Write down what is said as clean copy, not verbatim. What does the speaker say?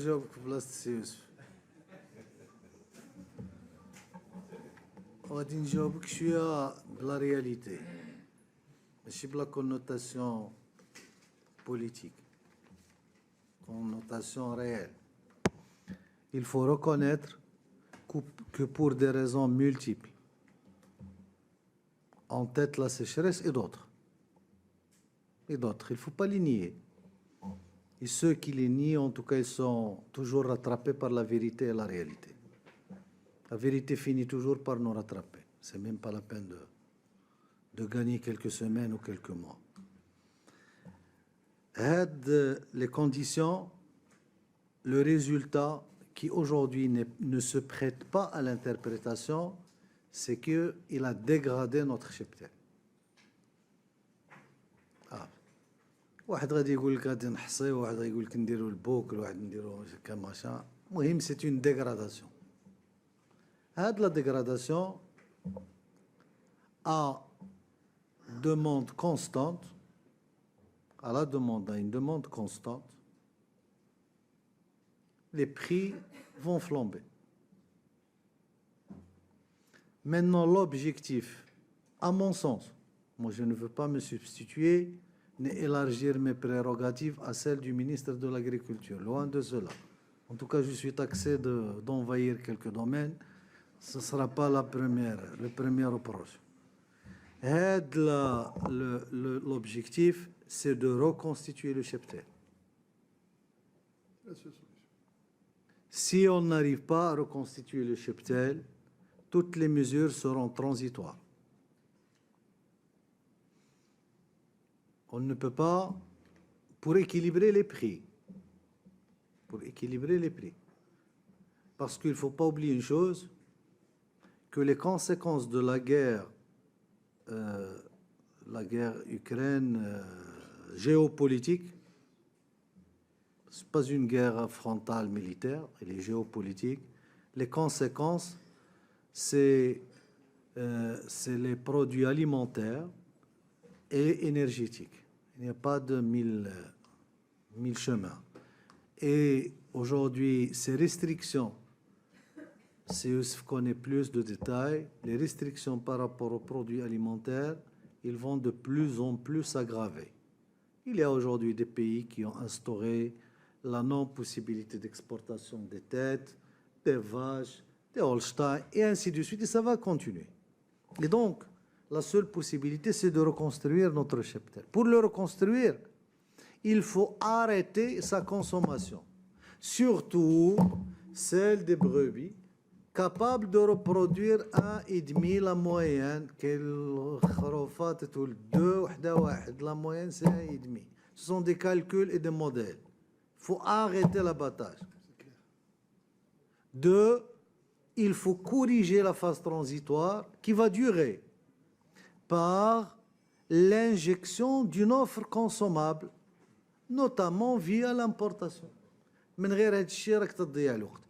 نجاوبك في بلاصة سي يوسف. غادي نجاوبك شوية بلا رياليتي ماشي بلا كونوتاسيون politique, connotation réelle. Il faut reconnaître que pour des raisons multiples, en tête la sécheresse et d'autres. Et d'autres, il ne faut pas les nier. Et ceux qui les nient, en tout cas, ils sont toujours rattrapés par la vérité et la réalité. La vérité finit toujours par nous rattraper. C'est même pas la peine de gagner quelques semaines ou quelques mois. Les conditions, le résultat qui aujourd'hui ne se prête pas à l'interprétation, c'est qu'il a dégradé notre cheptel. واحد غادي يقول لك غادي نحصي واحد غادي يقول لك نديروا البوكل واحد نديروا كماشا المهم سي اون ديغراداسيون هاد لا ديغراداسيون ا demande constante à la demande, à une demande constante, les prix vont flamber. Maintenant, l'objectif, à mon sens, moi je ne veux pas me substituer ni élargir mes prérogatives à celles du ministre de l'Agriculture, loin de cela. En tout cas, je suis taxé d'envahir quelques domaines, ce ne sera pas le premier reproche. L'objectif, c'est de reconstituer le cheptel. Si on n'arrive pas à reconstituer le cheptel, toutes les mesures seront transitoires. On ne peut pas, pour équilibrer les prix, parce qu'il ne faut pas oublier une chose, que les conséquences de la guerre Ukraine géopolitique, ce n'est pas une guerre frontale militaire, elle est géopolitique. Les conséquences, c'est les produits alimentaires et énergétiques. Il n'y a pas de mille chemins. Et aujourd'hui, ces restrictions, si Youssef connaît plus de détails, les restrictions par rapport aux produits alimentaires, ils vont de plus en plus s'aggraver. Il y a aujourd'hui des pays qui ont instauré la non-possibilité d'exportation des têtes, des vaches, des Holstein, et ainsi de suite, et ça va continuer. Et donc, la seule possibilité, c'est de reconstruire notre cheptel. Pour le reconstruire, il faut arrêter sa consommation, surtout celle des brebis, capable de reproduire 1,5 la moyenne, la moyenne c'est 1,5. Ce sont des calculs et des modèles. Il faut arrêter l'abattage. 2, il faut corriger la phase transitoire qui va durer par l'injection d'une offre consommable, notamment via l'importation. من غير هاد الشيء راك تضيع الوقت.